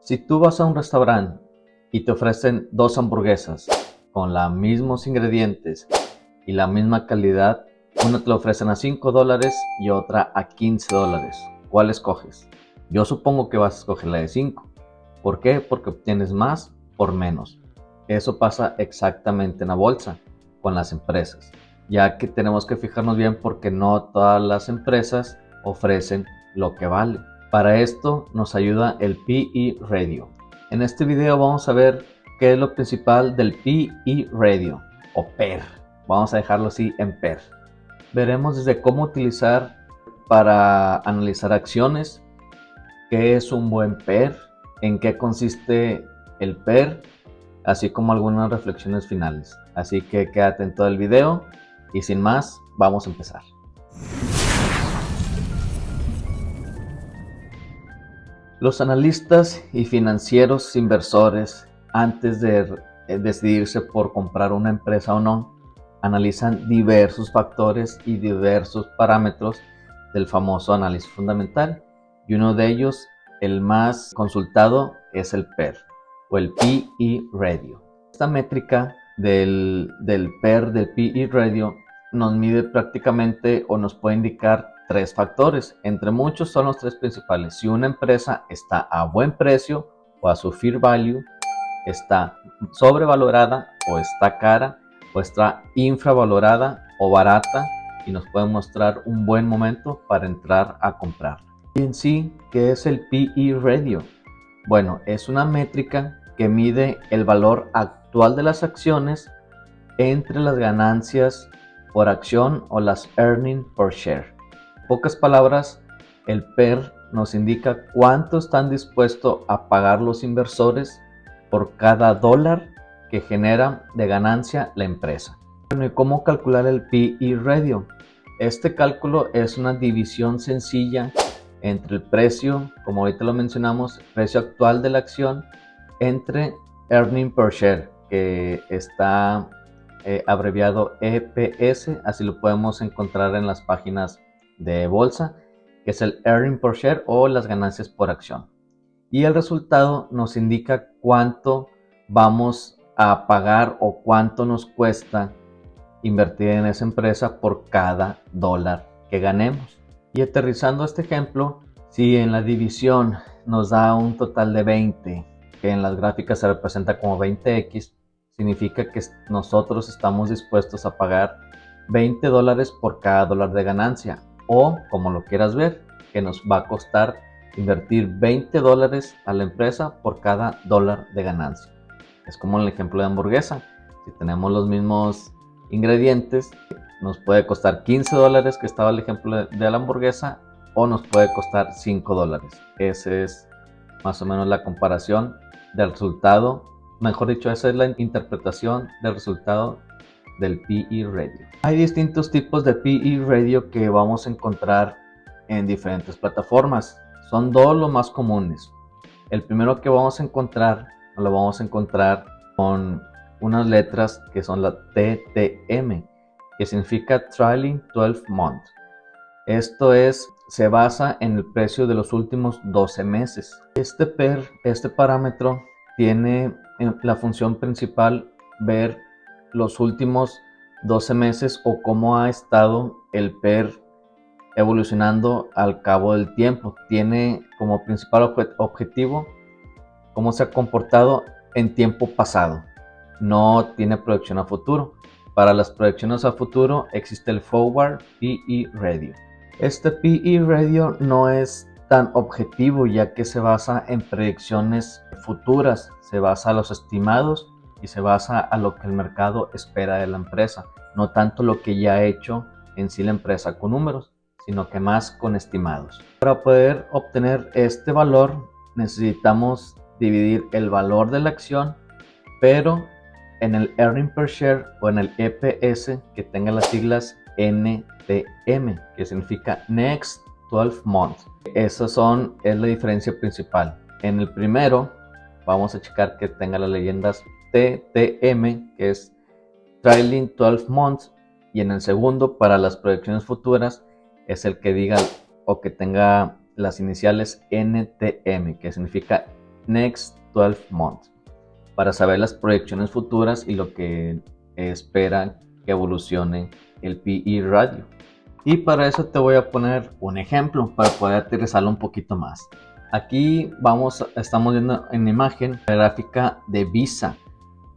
Si tú vas a un restaurante y te ofrecen dos hamburguesas con los mismos ingredientes y la misma calidad, una te la ofrecen a $5 y otra a $15, ¿cuál escoges? Yo supongo que vas a escoger la de 5. ¿Por qué? Porque obtienes más por menos. Eso pasa exactamente en la bolsa con las empresas, ya que tenemos que fijarnos bien porque no todas las empresas ofrecen lo que vale. Para esto nos ayuda el PE Radio. En este video vamos a ver qué es lo principal del PE Radio o PER. Vamos a dejarlo así en PER. Veremos desde cómo utilizar para analizar acciones, qué es un buen PER, en qué consiste el PER, así como algunas reflexiones finales. Así que quédate en todo el video y sin más, vamos a empezar. Los analistas y financieros inversores, antes de decidirse por comprar una empresa o no, analizan diversos factores y diversos parámetros del famoso análisis fundamental. Y uno de ellos, el más consultado, es el PER o el PE Radio. Esta métrica del PER, del PE Radio, nos mide prácticamente o nos puede indicar tres factores. Entre muchos son los tres principales. Si una empresa está a buen precio o a su fair value, está sobrevalorada o está cara, o está infravalorada o barata, y nos puede mostrar un buen momento para entrar a comprar. Y en sí, ¿qué es el PE Radio? Bueno, es una métrica que mide el valor actual de las acciones entre las ganancias por acción o las earnings per share. En pocas palabras, el PER nos indica cuánto están dispuestos a pagar los inversores por cada dólar que genera de ganancia la empresa. Bueno, ¿y cómo calcular el PE Radio? Este cálculo es una división sencilla entre el precio, como ahorita lo mencionamos, precio actual de la acción, entre earning per share, que está abreviado EPS, así lo podemos encontrar en las páginas de bolsa, que es el earning per share o las ganancias por acción. Y el resultado nos indica cuánto vamos a pagar o cuánto nos cuesta invertir en esa empresa por cada dólar que ganemos. Y aterrizando este ejemplo, si en la división nos da un total de 20, que en las gráficas se representa como 20x, significa que nosotros estamos dispuestos a pagar $20 por cada dólar de ganancia, o como lo quieras ver, que nos va a costar invertir $20 a la empresa por cada dólar de ganancia. Es como el ejemplo de hamburguesa. Si tenemos los mismos ingredientes, nos puede costar $15, que estaba el ejemplo de la hamburguesa, o nos puede costar $5. Esa es más o menos la comparación del resultado, mejor dicho, esa es la interpretación del resultado del PE Radio. Hay distintos tipos de PE Radio que vamos a encontrar en diferentes plataformas. Son dos los más comunes. El primero que vamos a encontrar, lo vamos a encontrar con unas letras que son la TTM, que significa Trailing 12 Months. Esto se basa en el precio de los últimos 12 meses. Este PER, este parámetro, tiene la función principal ver los últimos 12 meses o cómo ha estado el PER evolucionando al cabo del tiempo. Tiene como principal objetivo cómo se ha comportado en tiempo pasado. No tiene proyección a futuro. Para las proyecciones a futuro existe el Forward PE Radio. Este PE Radio no es tan objetivo, ya que se basa en predicciones futuras, se basa a los estimados y se basa a lo que el mercado espera de la empresa, no tanto lo que ya ha hecho en sí la empresa con números, sino que más con estimados. Para poder obtener este valor necesitamos dividir el valor de la acción, pero en el earning per share o en el EPS que tenga las siglas NTM, que significa Next 12 Months. Es la diferencia principal. En el primero vamos a checar que tenga las leyendas TTM, que es Trailing 12 Months, y en el segundo, para las proyecciones futuras, es el que diga o que tenga las iniciales NTM, que significa Next 12 Months para saber las proyecciones futuras y lo que esperan que evolucione el PE radio. Y para eso te voy a poner un ejemplo para poder aterrizarlo un poquito más. Aquí estamos viendo en imagen la gráfica de Visa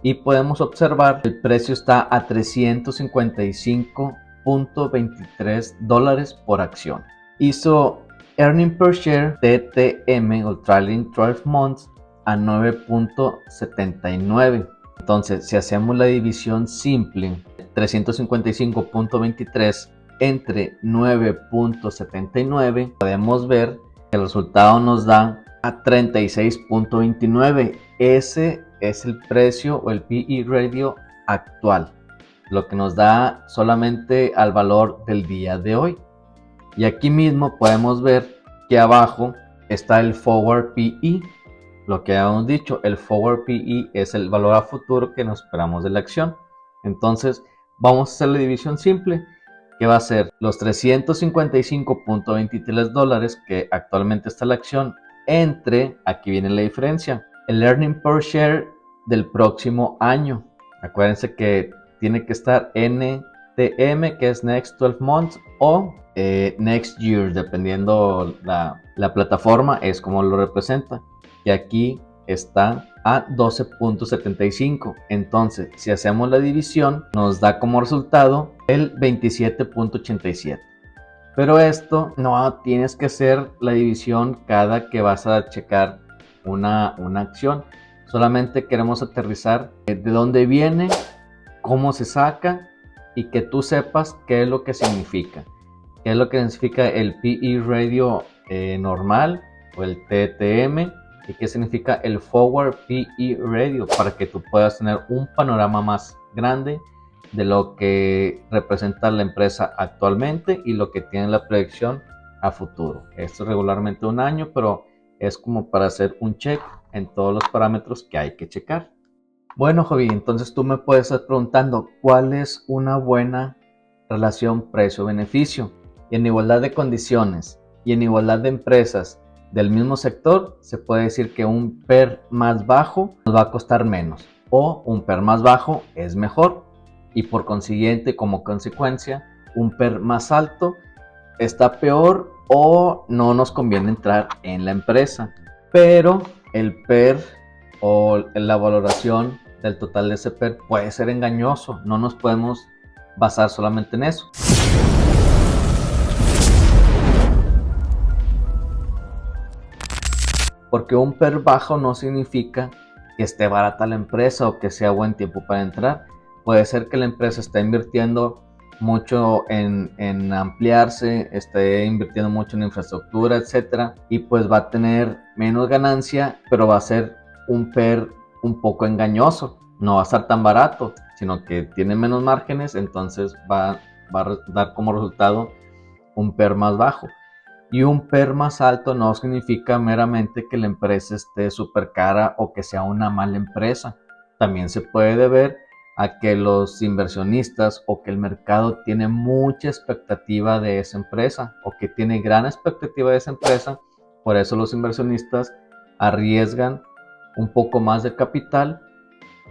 y podemos observar el precio está a $355.23 por acción. Hizo Earning per Share TTM o Trailing 12 Months a 9.79. Entonces, si hacemos la división simple, 355.23 entre 9.79, podemos ver que el resultado nos da a 36.29. Ese es el precio o el PE radio actual, lo que nos da solamente al valor del día de hoy. Y aquí mismo podemos ver que abajo está el Forward PE. Lo que habíamos dicho, el Forward PE es el valor a futuro que nos esperamos de la acción. Entonces vamos a hacer la división simple, que va a ser los $355.23 que actualmente está la acción entre, aquí viene la diferencia, el Earning per Share del próximo año. Acuérdense que tiene que estar NTM, que es Next 12 Months, o Next Year, dependiendo la plataforma, es como lo representa. Y aquí está a 12.75. Entonces, si hacemos la división, nos da como resultado el 27.87. Pero esto no tienes que hacer la división cada que vas a checar una acción. Solamente queremos aterrizar de dónde viene, cómo se saca y que tú sepas qué es lo que significa. ¿Qué es lo que significa el PE radio normal o el TTM? ¿Y qué significa el Forward PE radio? Para que tú puedas tener un panorama más grande de lo que representa la empresa actualmente y lo que tiene la proyección a futuro. Esto es regularmente un año, pero es como para hacer un check en todos los parámetros que hay que checar. Bueno, Javi, entonces tú me puedes estar preguntando cuál es una buena relación precio-beneficio. Y en igualdad de condiciones y en igualdad de empresas del mismo sector, se puede decir que un PER más bajo nos va a costar menos o un PER más bajo es mejor y por consiguiente, como consecuencia, un PER más alto está peor o no nos conviene entrar en la empresa. Pero el PER o la valoración del total de ese PER puede ser engañoso, no nos podemos basar solamente en eso. Porque un PER bajo no significa que esté barata la empresa o que sea buen tiempo para entrar. Puede ser que la empresa esté invirtiendo mucho en ampliarse, esté invirtiendo mucho en infraestructura, etcétera, y pues va a tener menos ganancia, pero va a ser un PER un poco engañoso. No va a estar tan barato, sino que tiene menos márgenes, entonces va a dar como resultado un PER más bajo. Y un PER más alto no significa meramente que la empresa esté súper cara o que sea una mala empresa. También se puede deber a que los inversionistas o que el mercado tiene mucha expectativa de esa empresa o que tiene gran expectativa de esa empresa. Por eso los inversionistas arriesgan un poco más de capital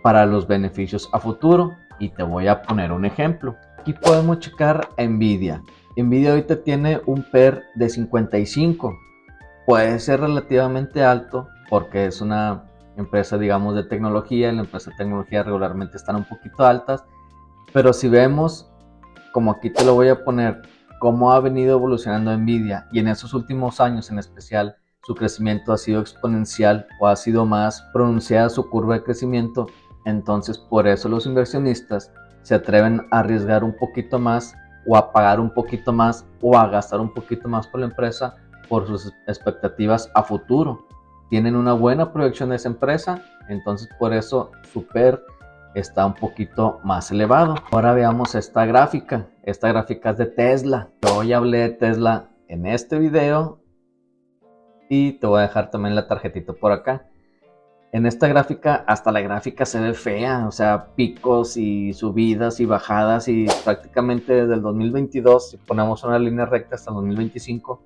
para los beneficios a futuro. Y te voy a poner un ejemplo. Aquí podemos checar a Nvidia. Nvidia ahorita tiene un PER de 55. Puede ser relativamente alto porque es una empresa, digamos, de tecnología. En la empresa de tecnología regularmente están un poquito altas. Pero si vemos, como aquí te lo voy a poner, cómo ha venido evolucionando Nvidia y en esos últimos años en especial, su crecimiento ha sido exponencial o ha sido más pronunciada su curva de crecimiento. Entonces, por eso los inversionistas se atreven a arriesgar un poquito más o a pagar un poquito más o a gastar un poquito más por la empresa por sus expectativas a futuro. Tienen una buena proyección de esa empresa, entonces por eso su PER está un poquito más elevado. Ahora veamos esta gráfica. Esta gráfica es de Tesla. Yo ya hablé de Tesla en este video y te voy a dejar también la tarjetita por acá. En esta gráfica, hasta la gráfica se ve fea, o sea, picos y subidas y bajadas y prácticamente desde el 2022, si ponemos una línea recta hasta el 2025,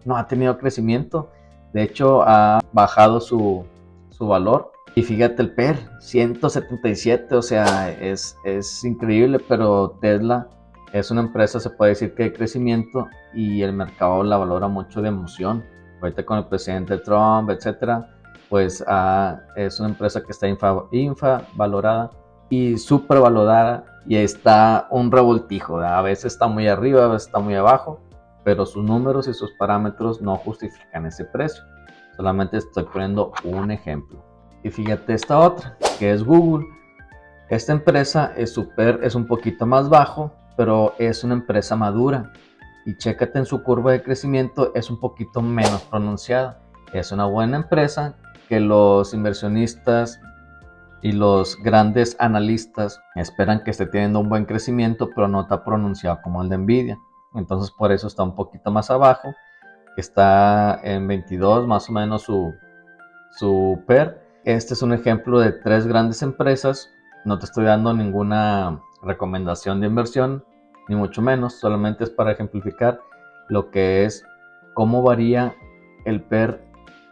no ha tenido crecimiento. De hecho, ha bajado su su valor. Y fíjate el PER, 177, o sea, es increíble, pero Tesla es una empresa, se puede decir que de crecimiento, y el mercado la valora mucho de emoción. Ahorita con el presidente Trump, etcétera, pues es una empresa que está infravalorada y supervalorada, y está un revoltijo, ¿verdad? A veces está muy arriba, a veces está muy abajo, pero sus números y sus parámetros no justifican ese precio. Solamente estoy poniendo un ejemplo. Y fíjate esta otra, que es Google. Esta empresa es un poquito más bajo, pero es una empresa madura. Y chécate en su curva de crecimiento, es un poquito menos pronunciada. Es una buena empresa que los inversionistas y los grandes analistas esperan que esté teniendo un buen crecimiento, pero no está pronunciado como el de Nvidia. Entonces por eso está un poquito más abajo, que está en 22 más o menos su PER. Este es un ejemplo de 3 grandes empresas. No te estoy dando ninguna recomendación de inversión, ni mucho menos, solamente es para ejemplificar lo que es cómo varía el PER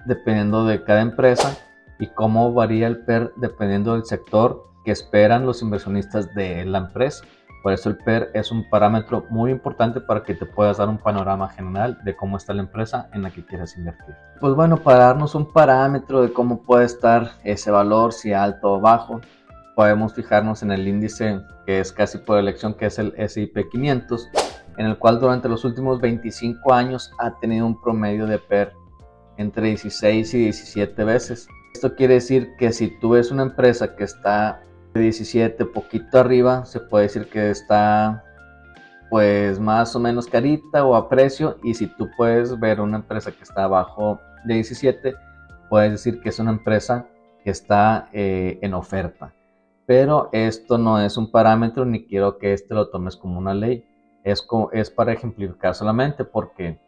dependiendo de cada empresa y cómo varía el PER dependiendo del sector que esperan los inversionistas de la empresa. Por eso el PER es un parámetro muy importante para que te puedas dar un panorama general de cómo está la empresa en la que quieres invertir. Pues bueno, para darnos un parámetro de cómo puede estar ese valor, si alto o bajo, podemos fijarnos en el índice que es casi por elección, que es el S&P 500, en el cual durante los últimos 25 años ha tenido un promedio de PER entre 16 y 17 veces. Esto quiere decir que si tú ves una empresa que está de 17, poquito arriba, se puede decir que está pues más o menos carita o a precio, y si tú puedes ver una empresa que está abajo de 17, puedes decir que es una empresa que está en oferta. Pero esto no es un parámetro, ni quiero que lo tomes como una ley. Es para ejemplificar solamente, porque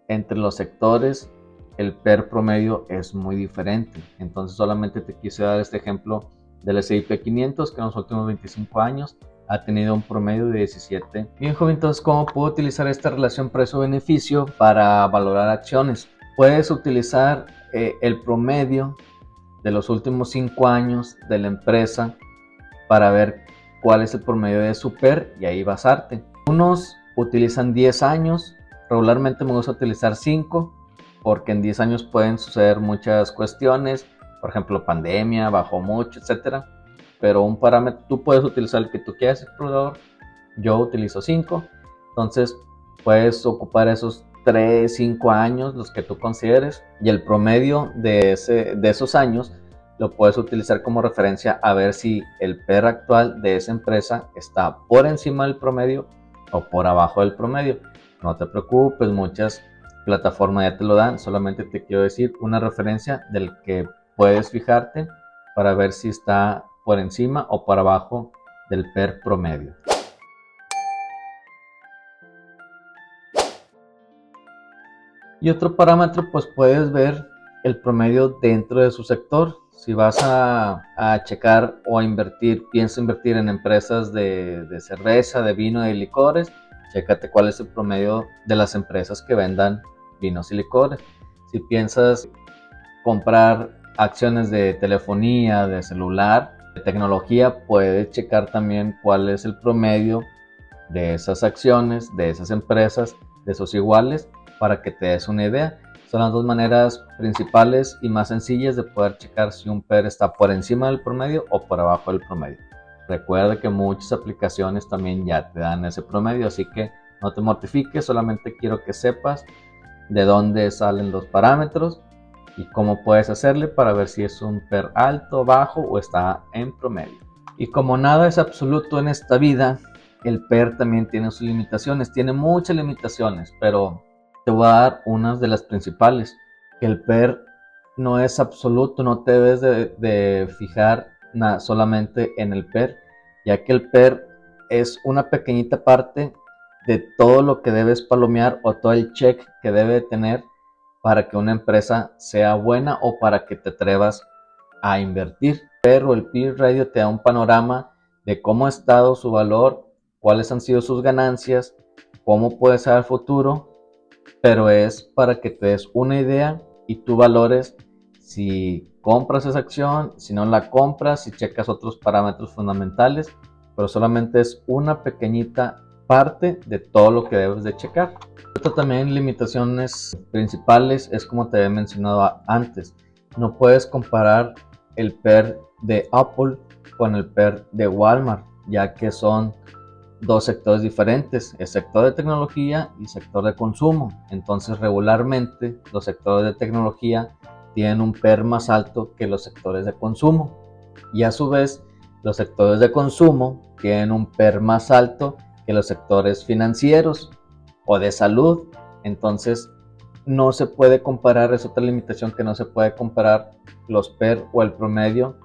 entre los sectores el PER promedio es muy diferente. Entonces solamente te quise dar este ejemplo del S&P 500, que en los últimos 25 años ha tenido un promedio de 17. Bien, joven, entonces, ¿cómo puedo utilizar esta relación precio-beneficio para valorar acciones? Puedes utilizar el promedio de los últimos 5 años de la empresa para ver cuál es el promedio de su PER y ahí basarte. Unos utilizan 10 años, regularmente me gusta utilizar 5, porque en 10 años pueden suceder muchas cuestiones, por ejemplo pandemia, bajó mucho, etcétera. Pero un parámetro, tú puedes utilizar el que tú quieras, explorador. Yo utilizo 5, entonces puedes ocupar esos 3, 5 años, los que tú consideres, y el promedio de esos años lo puedes utilizar como referencia a ver si el PER actual de esa empresa está por encima del promedio o por abajo del promedio. No te preocupes, muchas plataformas ya te lo dan, solamente te quiero decir una referencia del que puedes fijarte para ver si está por encima o por abajo del PER promedio. Y otro parámetro, pues puedes ver el promedio dentro de su sector. Si vas a checar o a invertir, piensas invertir en empresas de cerveza, de vino, de licores, chécate cuál es el promedio de las empresas que vendan vinos y licores. Si piensas comprar acciones de telefonía, de celular, de tecnología, puedes checar también cuál es el promedio de esas acciones, de esas empresas, de sus iguales, para que te des una idea. Son las dos maneras principales y más sencillas de poder checar si un PER está por encima del promedio o por abajo del promedio. Recuerda que muchas aplicaciones también ya te dan ese promedio, así que no te mortifiques, solamente quiero que sepas de dónde salen los parámetros y cómo puedes hacerle para ver si es un PER alto, bajo o está en promedio. Y como nada es absoluto en esta vida, el PER también tiene sus limitaciones, tiene muchas limitaciones, pero te voy a dar unas de las principales. El PER no es absoluto, no te debes de fijar solamente en el PER, ya que el PER es una pequeñita parte de todo lo que debes palomear o todo el check que debe tener para que una empresa sea buena o para que te atrevas a invertir. Pero el PER radio te da un panorama de cómo ha estado su valor, cuáles han sido sus ganancias, cómo puede ser el futuro, pero es para que te des una idea y tú valores si compras esa acción, si no la compras, si checas otros parámetros fundamentales, pero solamente es una pequeñita parte de todo lo que debes de checar. Esto también limitaciones principales es como te había mencionado antes, no puedes comparar el PER de Apple con el PER de Walmart, ya que son dos sectores diferentes, el sector de tecnología y sector de consumo. Entonces regularmente los sectores de tecnología tienen un PER más alto que los sectores de consumo, y a su vez los sectores de consumo tienen un PER más alto que los sectores financieros o de salud. Entonces no se puede comparar, es otra limitación, que no se puede comparar los PER o el promedio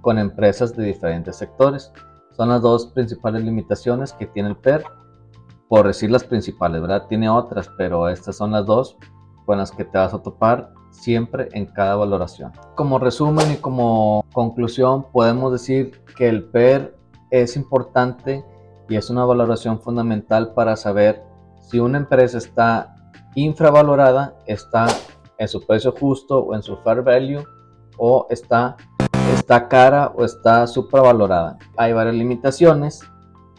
con empresas de diferentes sectores. Son las dos principales limitaciones que tiene el PER, por decir las principales, ¿verdad? Tiene otras, pero estas son las dos con las que te vas a topar siempre en cada valoración. Como resumen y como conclusión, podemos decir que el PER es importante y es una valoración fundamental para saber si una empresa está infravalorada, está en su precio justo o en su fair value, o está cara o está supravalorada. Hay varias limitaciones,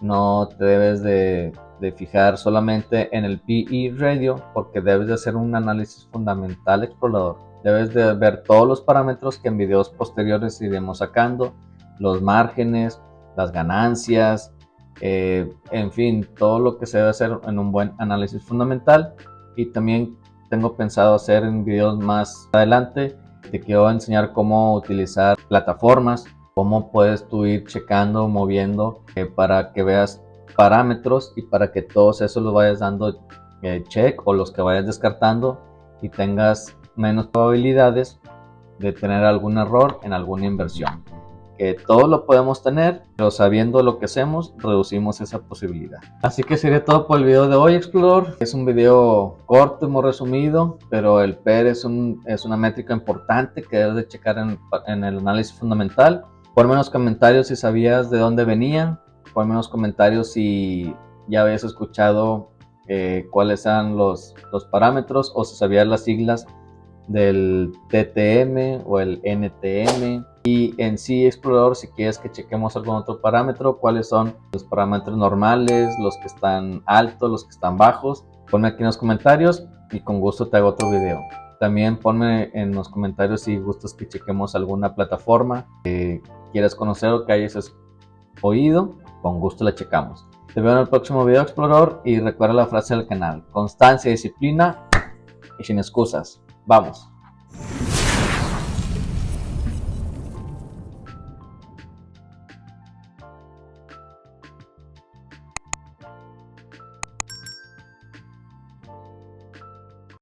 no te debes de fijar solamente en el PE radio, porque debes de hacer un análisis fundamental explorador. Debes de ver todos los parámetros que en videos posteriores iremos sacando, los márgenes, las ganancias, en fin, todo lo que se debe hacer en un buen análisis fundamental. Y también tengo pensado hacer en videos más adelante, te quiero enseñar cómo utilizar plataformas, cómo puedes tú ir checando, moviendo, para que veas parámetros y para que todos esos los vayas dando check, o los que vayas descartando, y tengas menos probabilidades de tener algún error en alguna inversión. Que todo lo podemos tener, pero sabiendo lo que hacemos, reducimos esa posibilidad. Así que sería todo por el video de hoy, Explorador. Es un video corto y muy resumido, pero el PER es una métrica importante que debes de checar en el análisis fundamental. Ponme en los comentarios si sabías de dónde venían. Ponme en los comentarios si ya habías escuchado cuáles eran los parámetros, o si sabías las siglas del TTM o el NTM. Y en sí, explorador, si quieres que chequemos algún otro parámetro, cuáles son los parámetros normales, los que están altos, los que están bajos, ponme aquí en los comentarios y con gusto te hago otro video. También ponme en los comentarios si gustas que chequemos alguna plataforma que quieras conocer o que hayas oído, con gusto la checamos. Te veo en el próximo video, explorador, y recuerda la frase del canal: constancia, disciplina y sin excusas. Vamos.